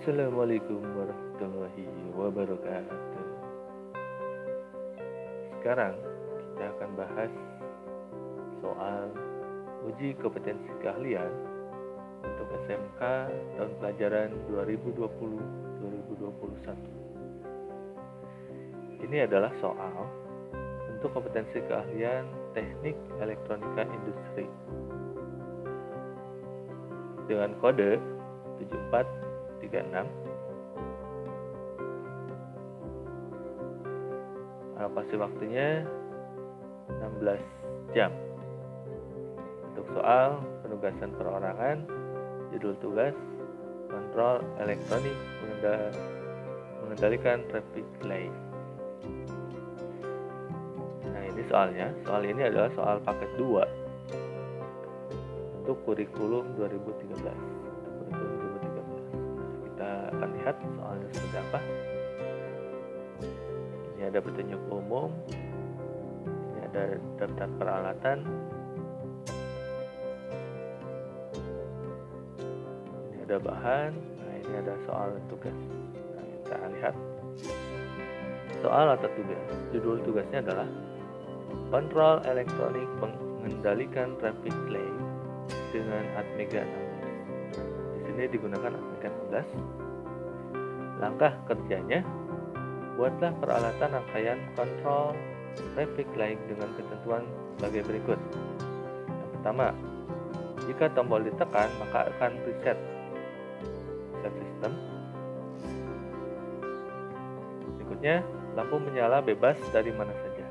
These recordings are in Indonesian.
Assalamualaikum warahmatullahi wabarakatuh. Sekarang kita akan bahas soal uji kompetensi keahlian untuk SMK tahun pelajaran 2020-2021. Ini adalah soal untuk kompetensi keahlian teknik elektronika industri dengan kode 7436. Alokasi waktunya 16 jam. Untuk soal penugasan perorangan, judul tugas kontrol elektronik mengendalikan traffic light. Nah, ini soalnya. Soal ini adalah soal paket 2 untuk kurikulum 2013. Kita akan lihat soalnya seperti apa. Ini ada petunjuk umum, ini ada daftar peralatan, ini ada bahan, nah ini ada soal tugas. Nah, kita lihat soal atau tugas. Judul tugasnya adalah kontrol elektronik mengendalikan traffic light dengan Atmega 16. Di sini digunakan Atmega 16. Langkah kerjanya, buatlah peralatan rangkaian kontrol traffic light dengan ketentuan sebagai berikut. Yang pertama, jika tombol ditekan maka akan reset sistem. Berikutnya, lampu menyala bebas dari mana saja.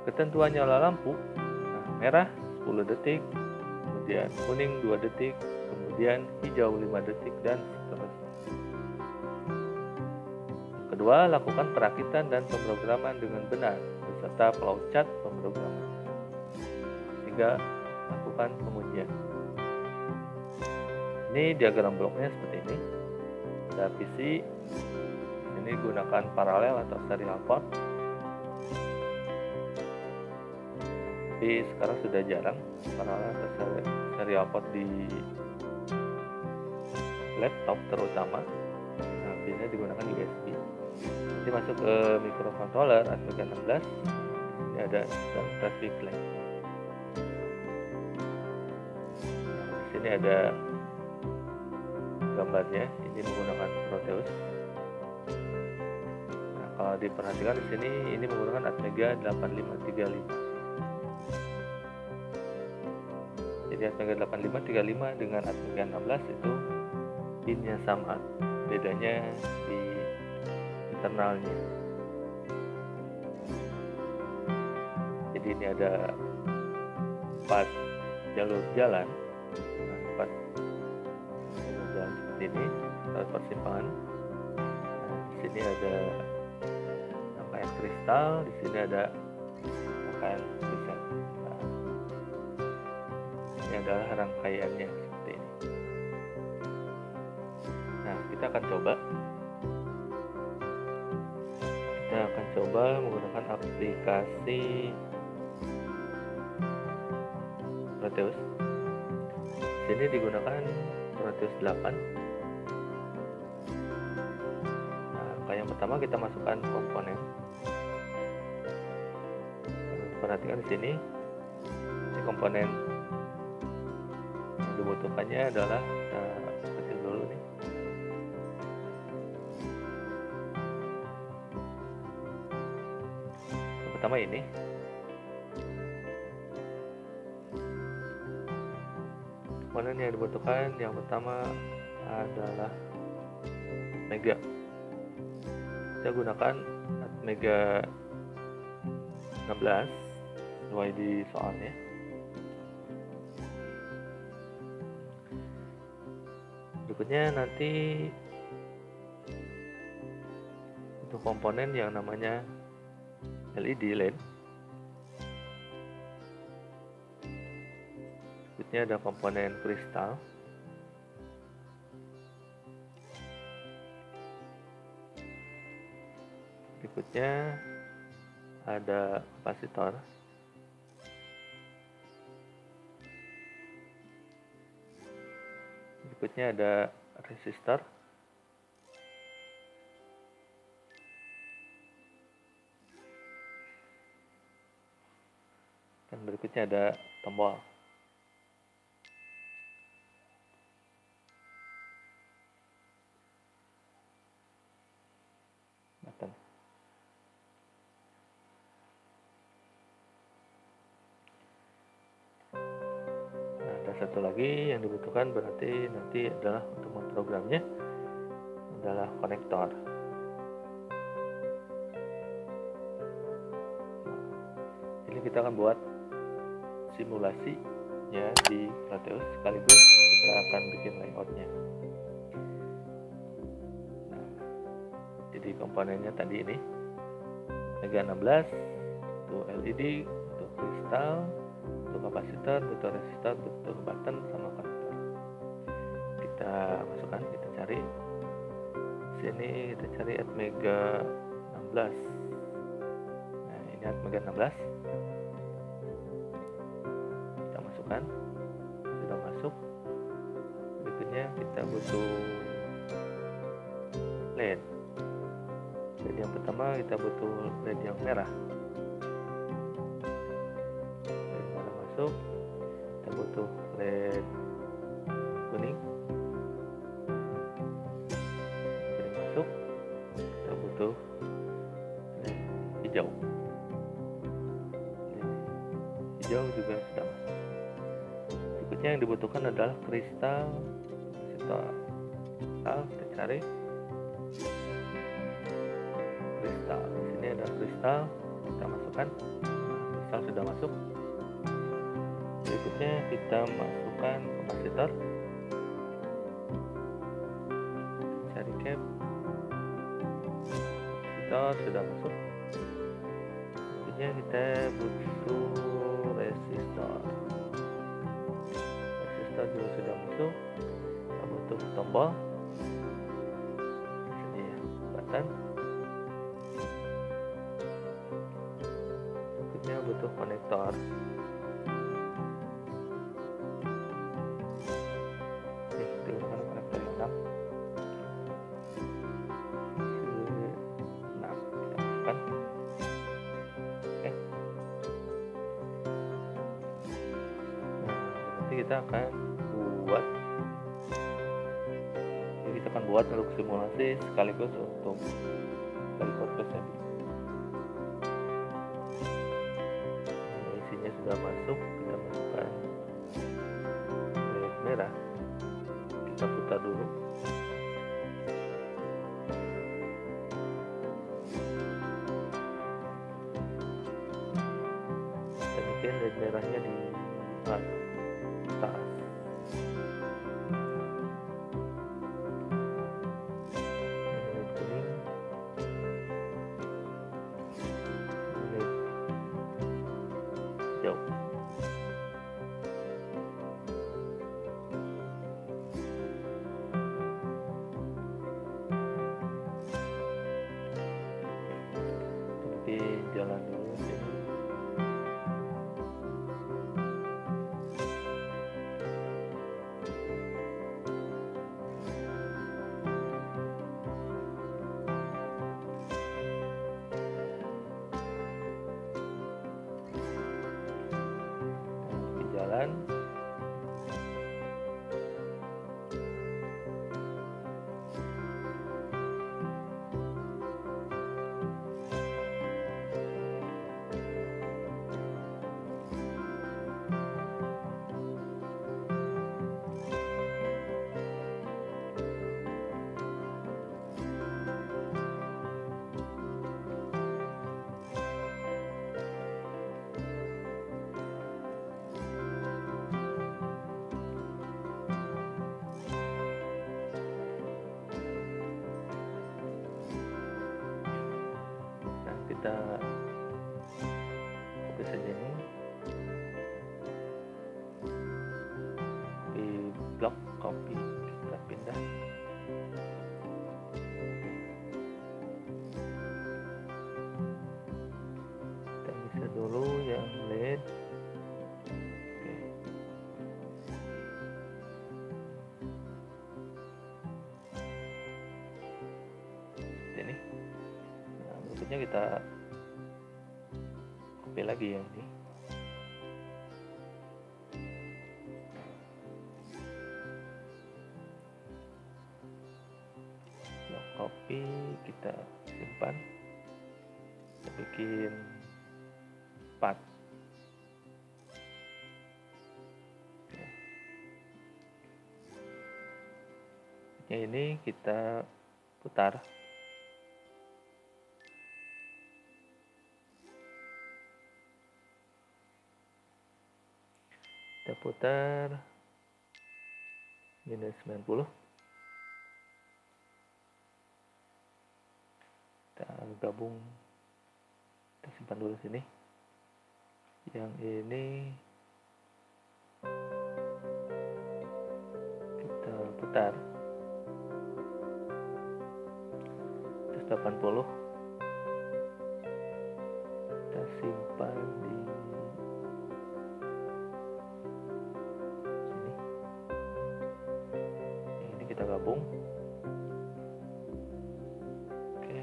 Ketentuan nyala lampu, merah 10 detik, kemudian kuning 2 detik, kemudian hijau 5 detik, dan seterusnya. Kedua, lakukan perakitan dan pemrograman dengan benar beserta flowchart pemrograman. Ketiga, lakukan pengujian. Ini diagram bloknya seperti ini. Ada PC, ini gunakan paralel atau serial port. Tapi sekarang sudah jarang paralel atau serial port di laptop terutama. Nah, biasanya digunakan USB. Nanti masuk ke microcontroller Atmega 16. Ini ada traffic light. Nah, di sini ada gambarnya. Ini menggunakan Proteus. Nah, kalau diperhatikan di sini ini menggunakan Atmega 8535. Jadi Atmega 8535 dengan Atmega 16 itu pinnya sama, bedanya di internalnya. Jadi ini ada 4 jalur jalan, 4 jalur jalan seperti ini, 4 persimpangan. Nah, di sini ada rangkaian kristal, di sini ada rangkaian reset. Nah, ini adalah rangkaiannya seperti ini. Nah, kita akan coba menggunakan aplikasi Proteus. Sini digunakan Proteus 8. Nah, yang pertama kita masukkan komponen. Perhatikan di sini, ini komponen yang dibutuhkannya adalah kecil dulu nih. Pertama ini komponen yang dibutuhkan, yang pertama adalah Atmega. Kita gunakan Atmega 16 sesuai di soalnya. Berikutnya nanti untuk komponen yang namanya LED LED. Berikutnya ada komponen kristal. Berikutnya ada kapasitor. berikutnya ada resistor, dan berikutnya ada tombol. Button. Nah, ada satu lagi yang dibutuhkan, berarti nanti adalah untuk memprogramnya adalah konektor. Ini kita akan buat simulasinya di Proteus, sekaligus kita akan bikin layoutnya. Nah, jadi komponennya tadi ini Mega 16, untuk LED, untuk kristal, untuk kapasitor, butuh resistor, butuh button, sama konektor. Kita masukkan, kita cari sini, kita cari Atmega 16. Nah, ini Atmega 16. Kita masukkan, sudah masuk. Berikutnya kita butuh LED. LED yang pertama kita butuh LED yang merah. LED merah masuk. Kita butuh LED kuning. Kuning masuk. Kita butuh LED hijau. LED hijau juga sudah masuk. Berikutnya yang dibutuhkan adalah kristal kapasitor. Kita cari kristal. Di sini ada kristal, kita masukkan. Kristal sudah masuk. Berikutnya kita masukkan kapasitor. Cari cap. Kapasitor sudah masuk. Berikutnya kita butuh resistor. Resistor juga sudah masuk. Kita butuh tombol. Sini ya, button. Butuh konektor. Ini kita gunakan konektor yang 6. Kita masukkan. Oke. Nah, nanti kita akan buat untuk simulasi sekaligus untuk Proteus. Sudah masuk, kita masukkan LED merah, kita putar dulu. Kita bikin LED merahnya di atas. LED kuning, LED hijau. Jalan dulu sini. Jalan. Kita copy saja ini di blok copy, kita pindah. Kita bisa dulu yang LED. Oke. selanjutnya kita copy lagi yang ini. Copy, kita simpan, kita bikin path. Ini kita putar. Kita putar minus 90. Kita gabung, kita simpan dulu sini. Yang ini kita putar 180, kita simpan di sini. Ini kita gabung. Oke,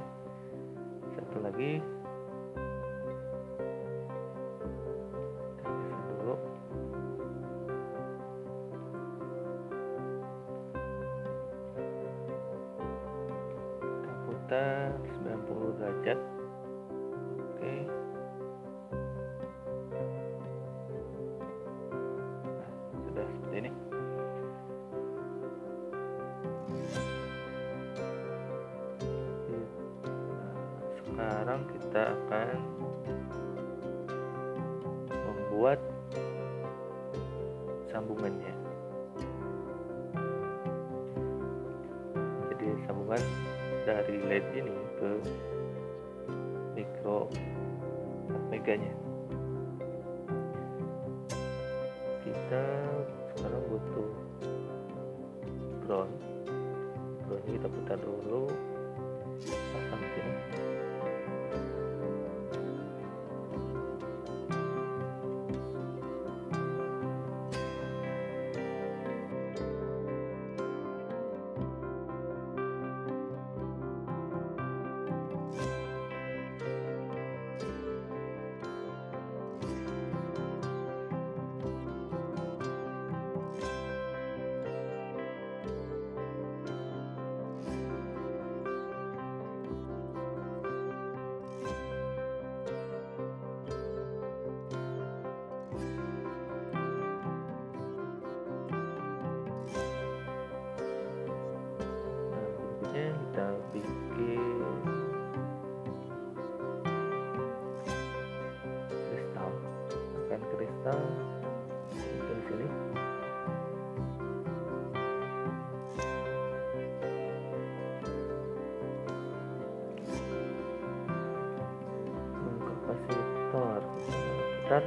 satu lagi kita geser dulu. Kita 90 derajat. Oke. Nah, sudah seperti ini. Sekarang kita akan membuat sambungannya. Jadi sambungan dari LED ini ke mikro meganya. Kita sekarang butuh ground. Groundnya kita putar dulu, pasang sini. Kita bikin kristal, akan kristal di sini. Kapasitor putar.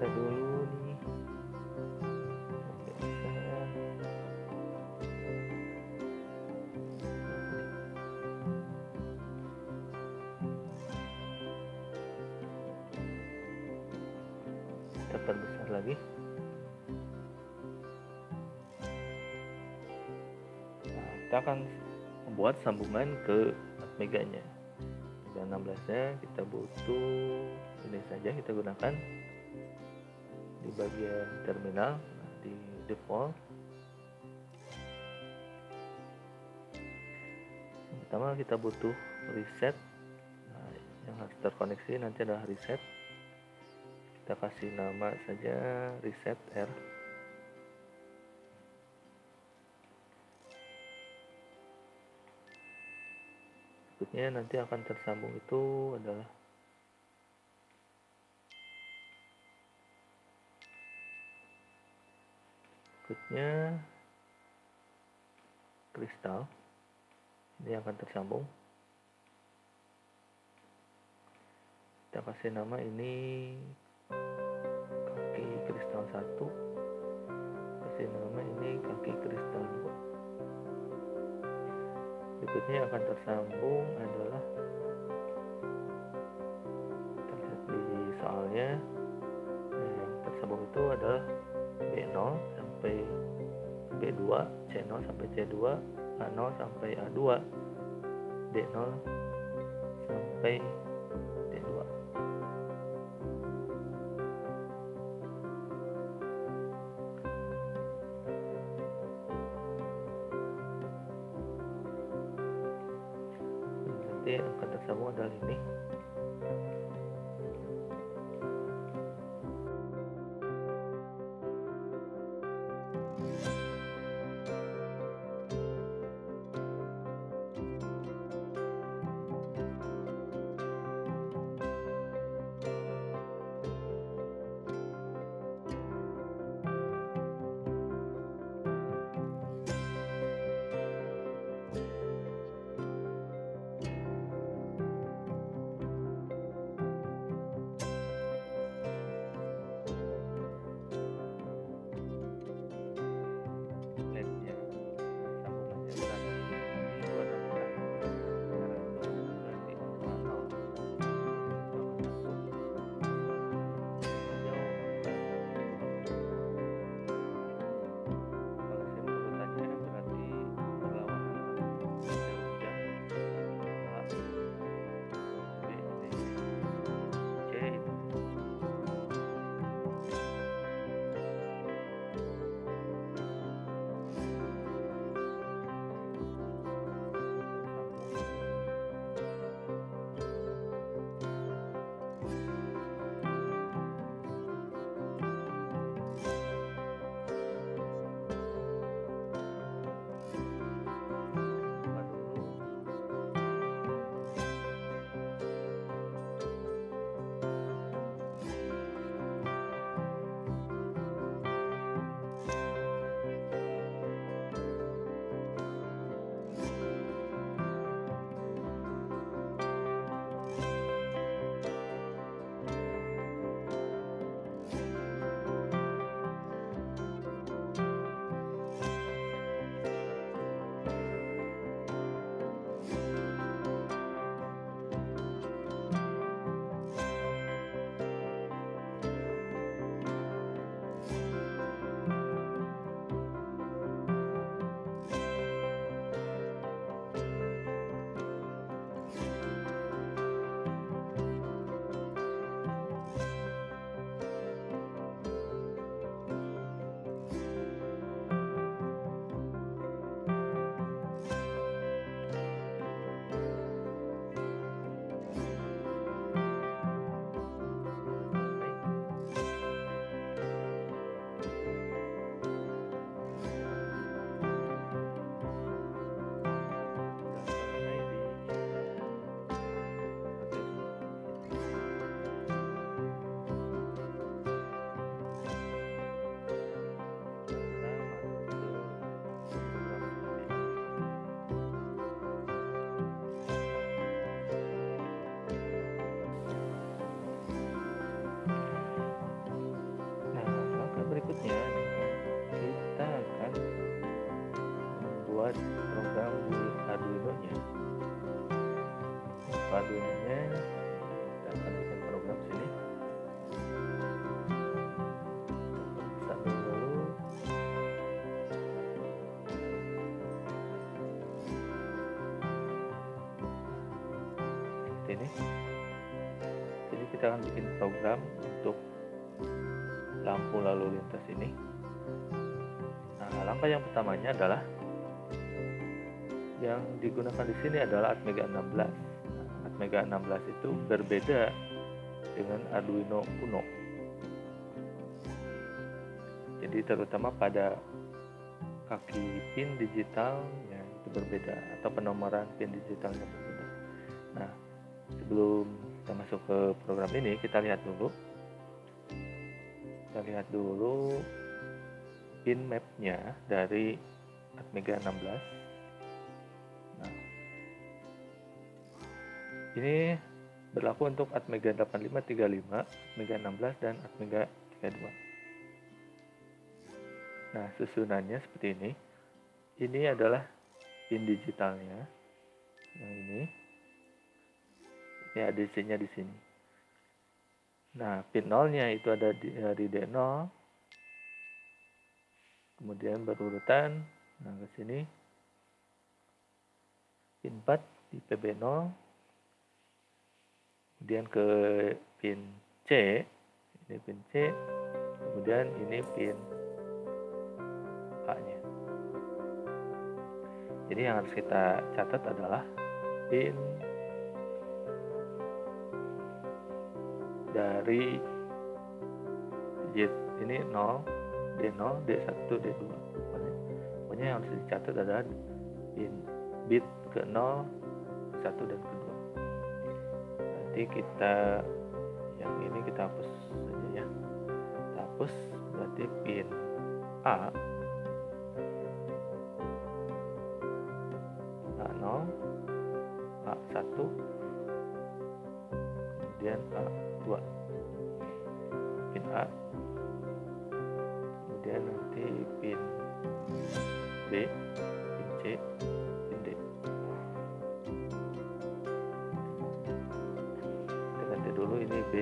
periksa dulu nih. Oke, bisa. Kita perbesar lagi. Nah, kita akan membuat sambungan ke meganya. Mega 16-nya kita butuh ini saja, kita gunakan di bagian terminal, di default. Yang pertama kita butuh reset. Nah, yang harus terkoneksi nanti adalah reset. Kita kasih nama saja reset R. Berikutnya nanti akan tersambung itu adalah kristal. Ini akan tersambung. Kita kasih nama ini kaki kristal 1, kasih nama ini kaki kristal 2. Berikutnya yang akan tersambung adalah, kita lihat di soalnya, yang tersambung itu adalah B0 sampai B2, C0 sampai C2, A0 sampai A2, D0 sampai D2. Nanti akan tersambung adalah ini. ini. Jadi kita akan bikin program untuk lampu lalu lintas ini. Nah, langkah yang pertamanya adalah yang digunakan di sini adalah Atmega 16. Nah, Atmega 16 itu berbeda dengan Arduino Uno. Jadi terutama pada kaki pin digitalnya itu berbeda, atau penomoran pin digitalnya berbeda. Nah, sebelum kita masuk ke program ini, kita lihat dulu pin mapnya dari Atmega 16. Nah, ini berlaku untuk Atmega 8535, Atmega 16, dan Atmega 32. Nah, susunannya seperti ini. Ini adalah pin digitalnya. Yang ini ADC-nya di sini. Nah, pin 0-nya itu ada dari D0. Kemudian berurutan. Nah, ke sini. Pin 4 di PB0. Kemudian ke pin C. Ini pin C. Kemudian ini pin A-nya. Jadi yang harus kita catat adalah pin dari ini 0, D0, D1, D2. Pokoknya yang harus dicatat adalah pin bit ke 0, 1, dan ke-2. Nanti kita yang ini kita hapus saja ya. Kita hapus, berarti pin A, A0, A1, kemudian A2, pin A, kemudian nanti pin B, pin C, pin D. Kita ganti dulu ini B,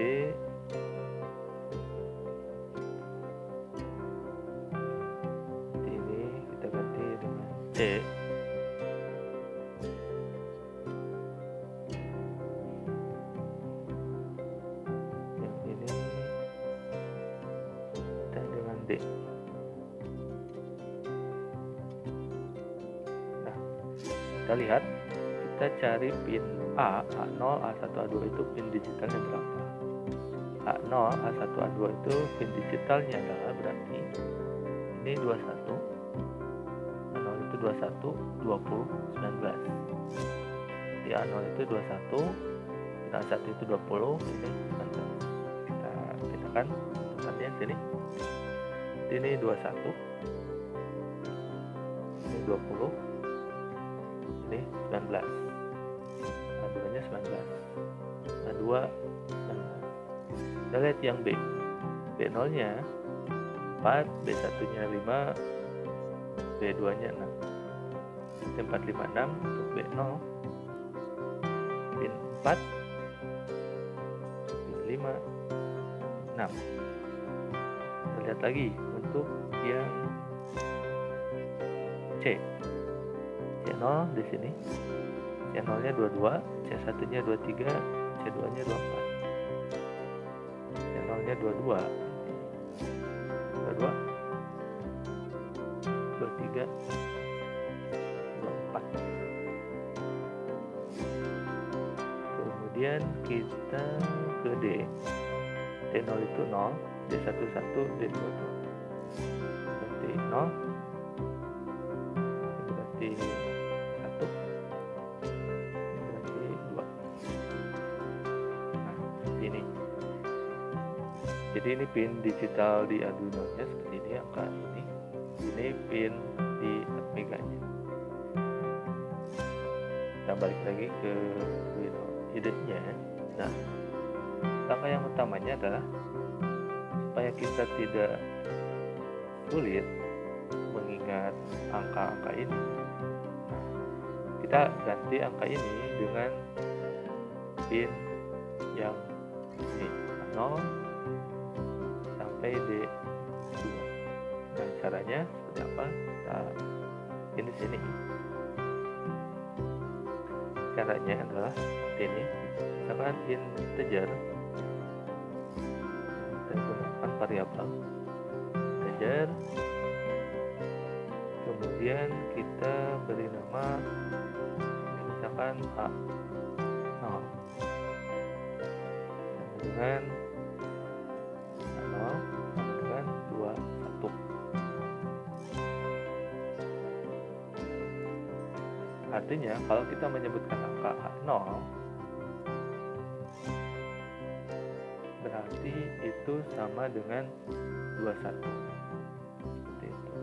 nanti ini kita ganti dengan C. D. Nah, kita lihat, kita cari pin A, A0, A1, A2 itu pin digitalnya berapa? A0, A1, A2 itu pin digitalnya adalah berarti ini 21, A0 itu 21, 20, 19. Di A0 itu 21, pin A1 itu 20, ini 19. Kita pindahkan tulisannya sini. Ini 21, ini 20, ini 19, A2-nya 19, A2 19. Kita lihat yang B, B0-nya 4, B1-nya 5, B2-nya 6. Jadi 4, 5, 6 untuk B0, pin 4, pin 5, 6. Kita lihat lagi untuk yang C, C0 di sini, C0-nya 22, C1-nya 23, C2-nya 24. C0-nya 22, 23, 24. Kemudian kita ke D, D0 itu 0, D11, D22. Berarti 0, ini berarti 1, ini berarti 2. Nah, ini. Jadi ini pin digital di Arduino-nya seperti ini, angka ini. Ini pin di Atmega-nya. Kita balik lagi ke Arduino IDE-nya. Nah, langkah yang utamanya adalah supaya kita tidak sulit mengingat angka-angka ini, kita ganti angka ini dengan pin yang ini 0 sampai D2. Nah, caranya seperti apa? Kita ini sini. Caranya adalah ini misalkan integer, kita gunakan variabel integer, kemudian kita beri nama misalkan A0 dengan 0 sama dengan 21. Artinya kalau kita menyebutkan angka A0 berarti itu sama dengan 21. Seperti itu.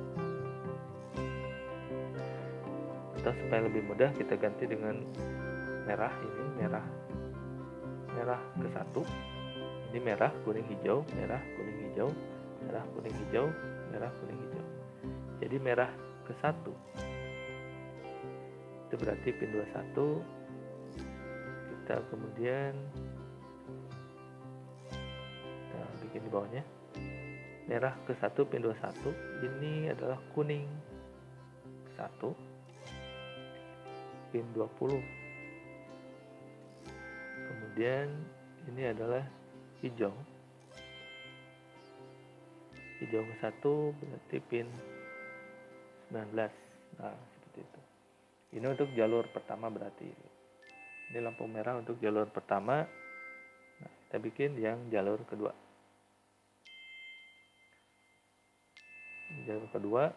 Atau supaya lebih mudah kita ganti dengan merah, ini merah ke 1. Ini merah, kuning, hijau, merah, kuning, hijau, merah, kuning, hijau, merah, kuning, hijau. Jadi merah ke 1 itu berarti pin 21. Kita kemudian kita bikin di bawahnya merah ke 1 pin 21, ini adalah kuning ke 1 pin 20. Kemudian ini adalah hijau ke 1 berarti pin 19. Nah, seperti itu. Ini untuk jalur pertama berarti. Ini lampu merah untuk jalur pertama. Nah, kita bikin yang jalur kedua. Jalur kedua,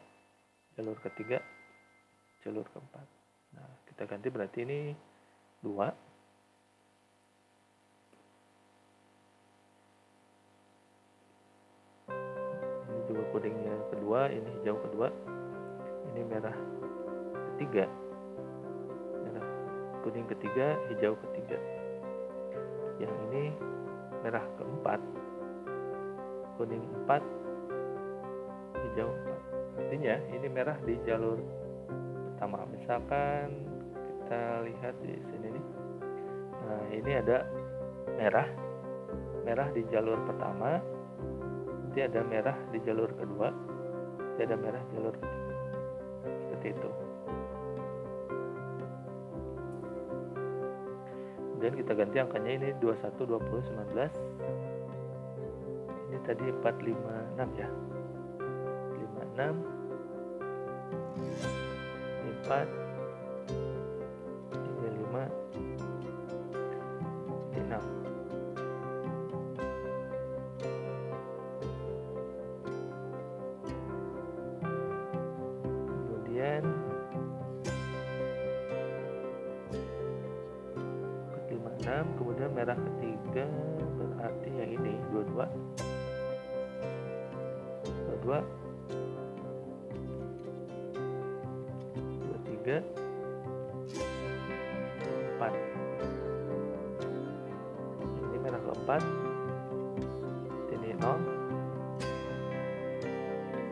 jalur ketiga, jalur keempat. Nah, kita ganti berarti ini 2. Ini juga kuningnya kedua, ini hijau kedua, ini merah ketiga. Kuning ketiga, hijau ketiga. Yang ini merah keempat, kuning 4, hijau 4. Artinya ini merah di jalur pertama. Misalkan kita lihat di sini nih. Nah, ini ada merah di jalur pertama, nanti ada merah di jalur kedua, nanti ada merah di jalur ketiga. Seperti itu. Kemudian kita ganti angkanya, ini 21, 20, 19. Ini tadi 4, 5, 6 ya. 5, 6. Ini 4. Ini 5. Ini 6. Kemudian 6, kemudian merah ketiga berarti yang ini 22, 23, ini 4. Ini merah keempat, ini 0,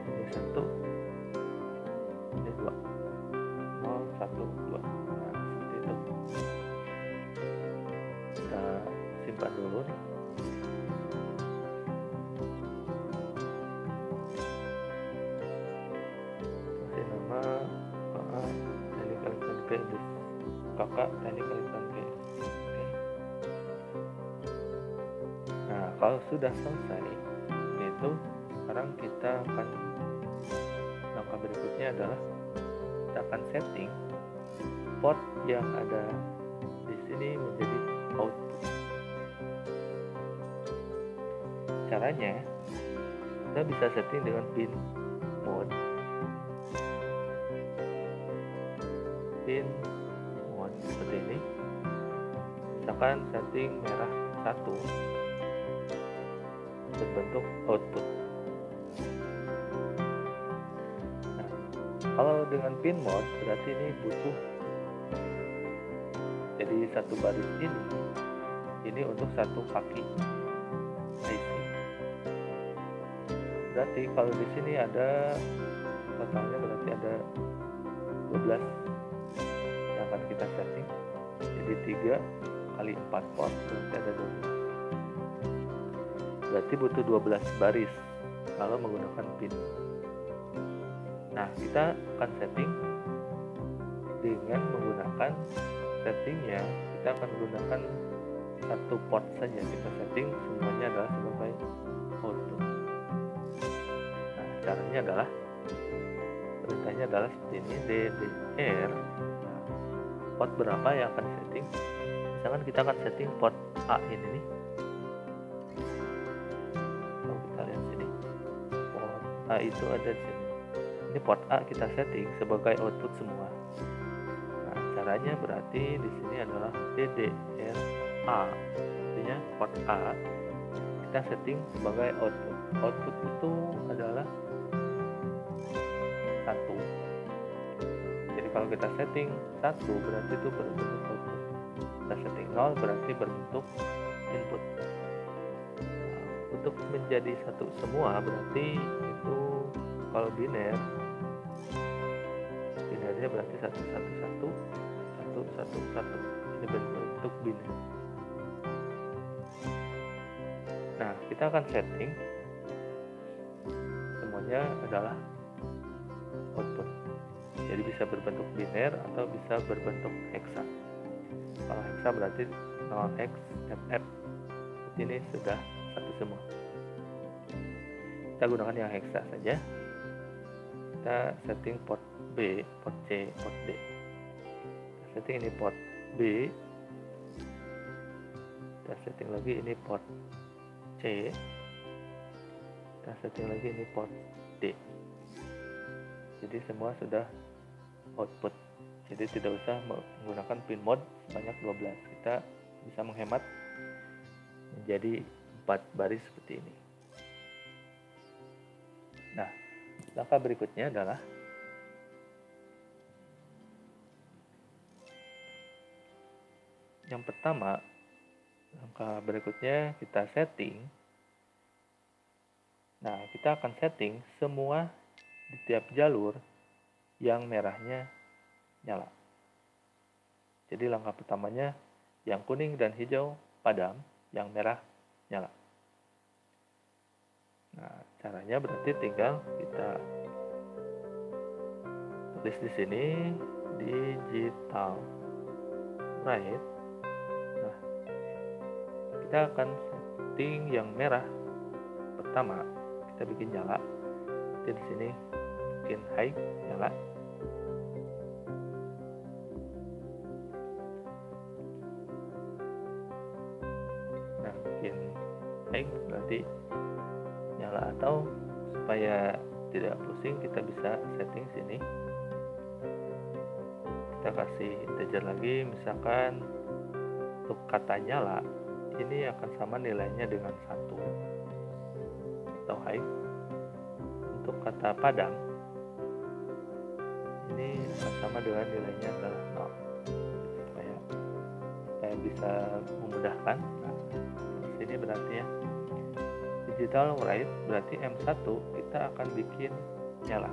ini 1, ini 2, 0, 1, 2. Nah, seperti itu. Kita simpan dulu nih. Kasih nama teknik elektronika industri, kakak teknik elektronika. Oke. Nah, kalau sudah selesai itu, sekarang kita akan, langkah berikutnya adalah kita akan setting port yang ada di sini menjadi output. Caranya kita bisa setting dengan pin mode. Seperti ini. Misalkan setting merah 1 berbentuk output. Nah, kalau dengan pin mode berarti ini butuh, jadi satu baris ini untuk satu kaki IC. Berarti kalau di sini ada totalnya, berarti ada 12 yang akan kita setting. Jadi 3 kali 4 port berarti ada 12. Berarti butuh 12 baris kalau menggunakan pin. Nah, kita akan setting dengan menggunakan settingnya, kita akan menggunakan satu port saja kita setting semuanya adalah sebagai output. Nah, caranya adalah perintahnya adalah seperti ini, DDR. Nah, port berapa yang akan setting? Misalkan kita akan setting port A ini nih. Kalau kita lihat sini, port A itu ada di sini. Ini port A kita setting sebagai output semua. Nah, caranya berarti di sini adalah DDR A, artinya port A kita setting sebagai output. Output itu adalah 1. Jadi kalau kita setting 1 berarti itu berbentuk output. Kita setting 0 berarti berbentuk input. Nah, untuk menjadi satu semua berarti itu kalau binernya berarti 111 111. Ini bentuk biner. Nah, kita akan setting semuanya adalah output. Jadi bisa berbentuk biner atau bisa berbentuk hexa. Kalau hexa berarti 0x FF. Ini sudah satu semua. Kita gunakan yang hexa saja. Kita setting port B, port C, port D. Kita setting ini port B. Kita setting lagi ini port C. Kita setting lagi ini port D. Jadi semua sudah output. Jadi tidak usah menggunakan pin mode sebanyak 12. Kita bisa menghemat menjadi 4 baris seperti ini. Nah, langkah berikutnya adalah yang pertama, langkah berikutnya kita setting. Nah, kita akan setting semua di tiap jalur yang merahnya nyala. Jadi langkah pertamanya yang kuning dan hijau padam, yang merah nyala. Nah, caranya berarti tinggal kita tulis di sini digital right. Nah, kita akan setting yang merah pertama, kita bikin nyala. Jadi di sini bikin high nyala. Nah, bikin high berarti nyala, atau supaya tidak pusing kita bisa setting sini. Kita kasih integer lagi, misalkan untuk kata nyala ini akan sama nilainya dengan 1 atau high. Untuk kata padam ini akan sama dengan nilainya adalah 0, supaya bisa memudahkan. Nah, di sini berarti ya digital write berarti M1 kita akan bikin nyala.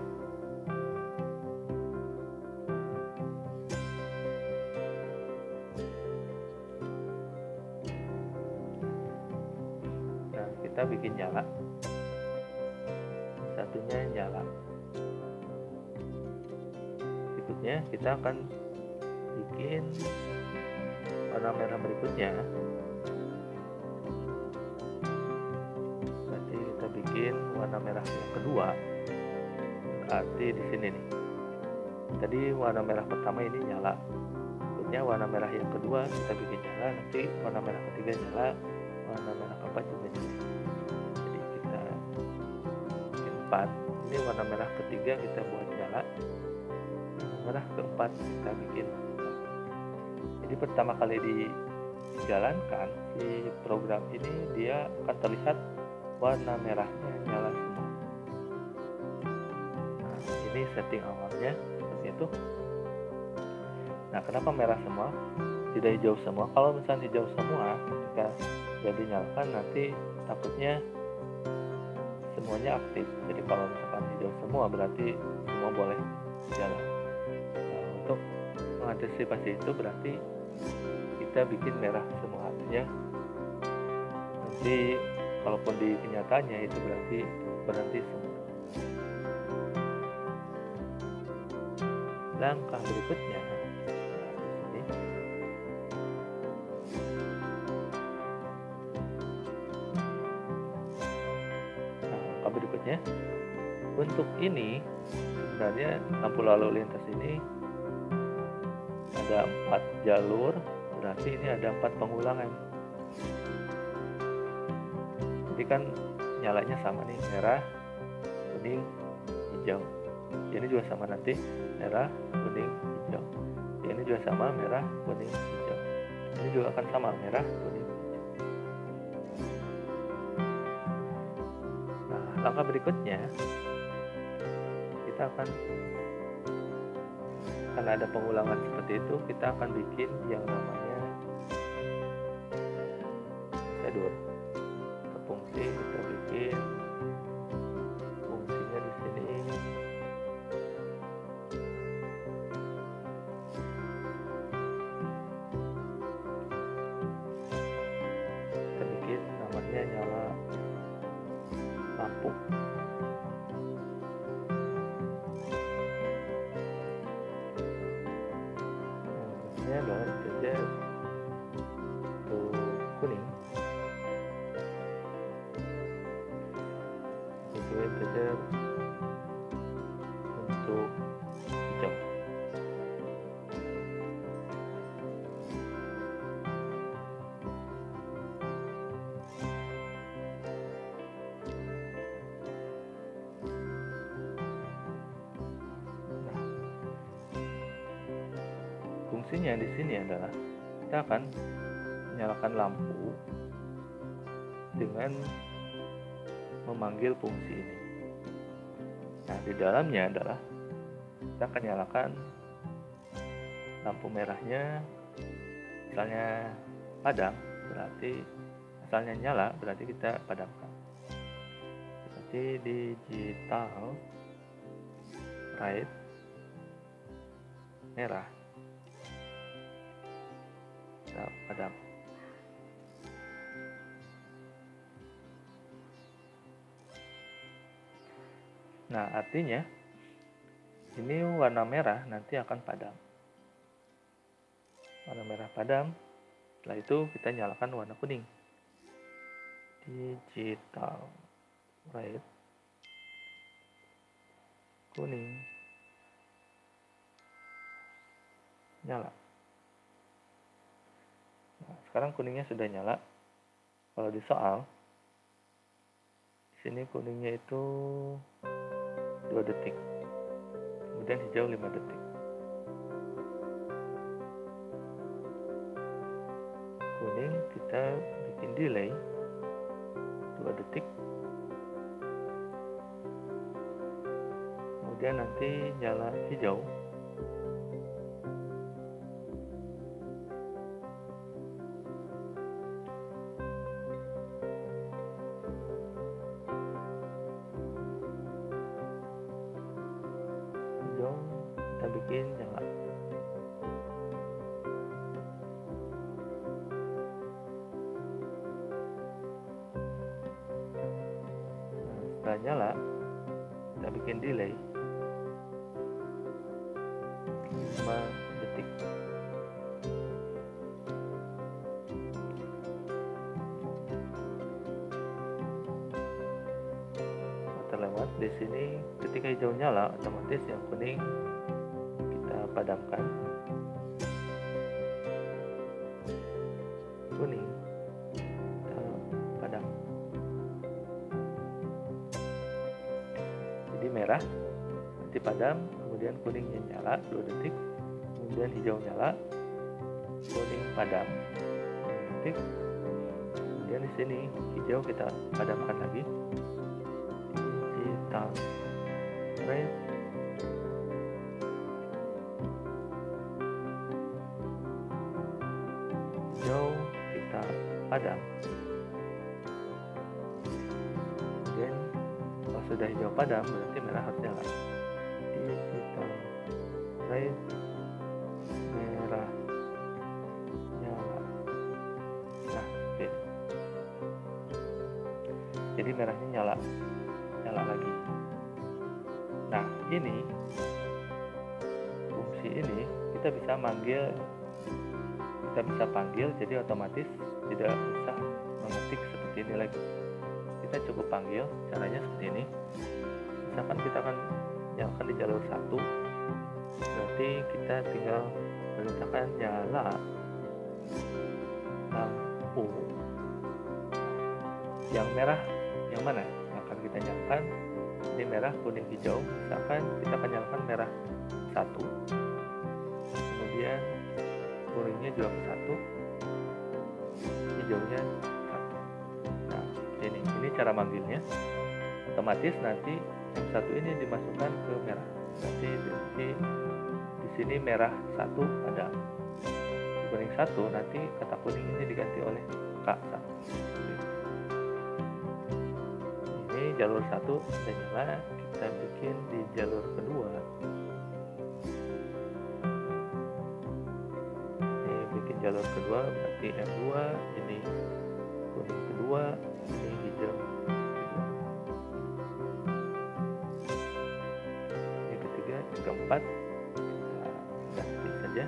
Nah, kita bikin nyala, satunya nyala. Berikutnya kita akan bikin warna merah berikutnya. Berarti kita bikin warna merah yang kedua. Berarti di sini nih. Tadi warna merah pertama ini nyala. Berikutnya warna merah yang kedua kita bikin nyala. Nanti warna merah ketiga nyala. Warna merah keempat juga nyala. Jadi kita bikin 4. Ini warna merah ketiga kita buat nyala. Warna merah keempat kita bikin. Jadi pertama kali dijalankan si program ini, dia akan terlihat warna merahnya nyala semua. Nah, ini setting awalnya seperti itu. Nah, kenapa merah semua, tidak hijau semua? Kalau misalnya hijau semua, ketika jadi dinyalakan nanti takutnya semuanya aktif. Jadi kalau misalkan hijau semua berarti semua boleh jalan. Nah, untuk mengantisipasi itu berarti kita bikin merah semua, artinya nanti kalaupun di kenyataannya itu berarti berhenti semua. Langkah berikutnya, nah, di sini berikutnya, untuk ini sebenarnya lampu lalu lintas ini ada 4 jalur, berarti ini ada 4 pengulangan. Jadi kan nyalanya sama nih, merah, kuning, hijau. Ini juga sama nanti, merah, kuning, hijau. Ini juga sama, merah, kuning, hijau. Ini juga akan sama, merah, kuning, hijau. Nah, langkah berikutnya kita akan, karena ada pengulangan seperti itu, kita akan bikin yang namanya prosedur. Fungsi kita bikin fungsinya di sini. Kita bikin namanya nyala lampu. Ini adalah integer untuk kuning. Integer untuk hijau. Nah, fungsinya di sini adalah kita akan menyalakan lampu dengan memanggil fungsi ini. Nah, di dalamnya adalah kita akan nyalakan lampu merahnya, misalnya padam, berarti asalnya nyala, berarti kita padamkan. Seperti digital right merah, kita padam. Nah, artinya ini warna merah nanti akan padam. Warna merah padam. Setelah itu kita nyalakan warna kuning. Digital right kuning, nyala. Nah, sekarang kuningnya sudah nyala. Kalau di soal, di sini kuningnya itu 2 detik, kemudian hijau 5 detik. Kuning kita bikin delay 2 detik, kemudian nanti nyala hijau. Kita bikin nyala. Nah, setelah nyala kita bikin delay 5 detik. Terlewat di sini. Ketika hijau nyala, otomatis yang kuning kita padamkan. Kuning kita padam. Jadi merah nanti padam, kemudian kuningnya nyala 2 detik, kemudian hijau nyala, kuning padam 2 detik, kemudian di sini hijau kita padamkan lagi. Digital right hijau kita padam. Kemudian kalau sudah hijau padam, berarti merah harus nyala. Digital right merah nyala. Nah, oke. Jadi merahnya nyala lagi. Nah, ini fungsi ini kita bisa panggil, jadi otomatis tidak usah mengetik seperti ini lagi. Kita kita cukup panggil. Caranya seperti ini. Misalkan kita akan nyalakan di jalur 1, berarti kita tinggal perintahkan nyala lampu. Yang merah yang mana yang akan kita nyalakan? Ini merah, kuning, hijau. Misalkan kita akan nyalakan merah 1, kemudian kuningnya juga ke 1, hijaunya 1. Nah, ini cara manggilnya. Otomatis nanti yang 1 ini dimasukkan ke merah. Berarti di sini merah 1 ada, kuning 1, nanti kata kuning ini diganti oleh K1. Ini jalur 1 sudah nyala, kita bikin di jalur kedua. Ini bikin jalur kedua berarti R2, ini kuning kedua, ini hijau kedua. Ini ketiga, ini keempat, kita ganti saja.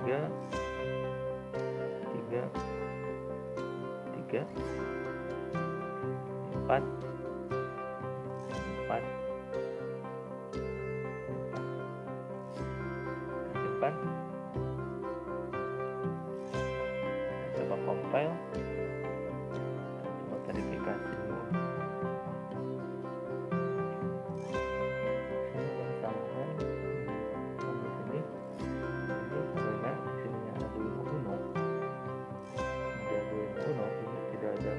Ini 3, 4, 4, simpan. Kita coba compile, coba verifikasi dulu. Sini ada kesalahan di sini. Ini karena di sini ada Arduino Uno. Ada Arduino Uno, ini tidak ada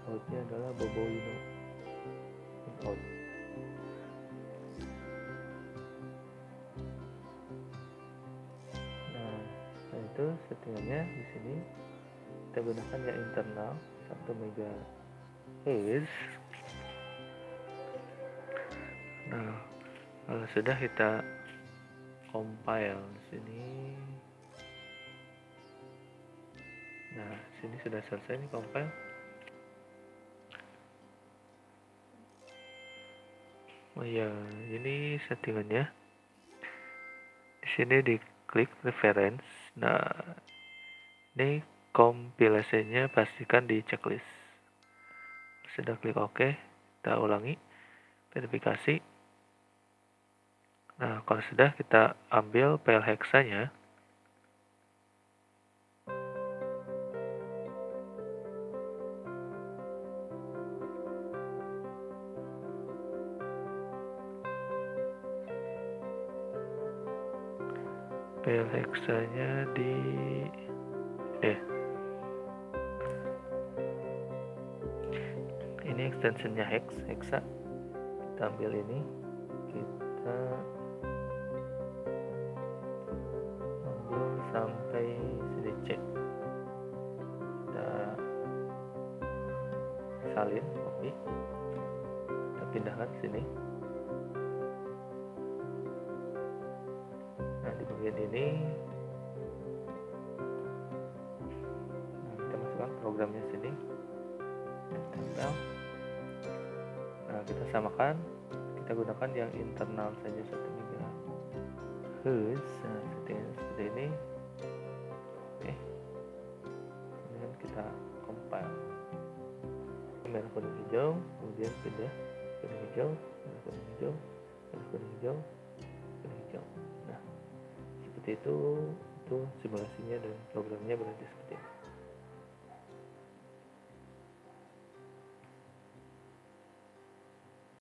outnya adalah Boboino out. Nah, setelah itu settingannya di sini kita gunakan yang internal 1 MHz. Nah, kalau sudah kita compile di sini. Nah, sini sudah selesai nih compile. Oh ya, ini settingannya. Di sini diklik preference. Nah, ini kompilasinya pastikan di checklist. Sudah klik OK, kita ulangi verifikasi. Nah, kalau sudah kita ambil file hexanya. File hexanya di ini extensionnya hexa. Kita ambil ini, kita ambil sampai sini C, kita salin, copy, kita pindahkan sini. Nah, di bagian ini kita masukkan programnya sini, tempel. Nah, kita samakan, kita gunakan yang internal saja 1 MHz. Nah, settingan seperti ini. Oke, kemudian kita compile. Merah, kuning, hijau, kemudian pindah kuning, hijau, merah, kuning, hijau, merah, kuning, hijau, kuning, hijau. Nah, seperti itu simulasinya dan programnya berarti seperti ini.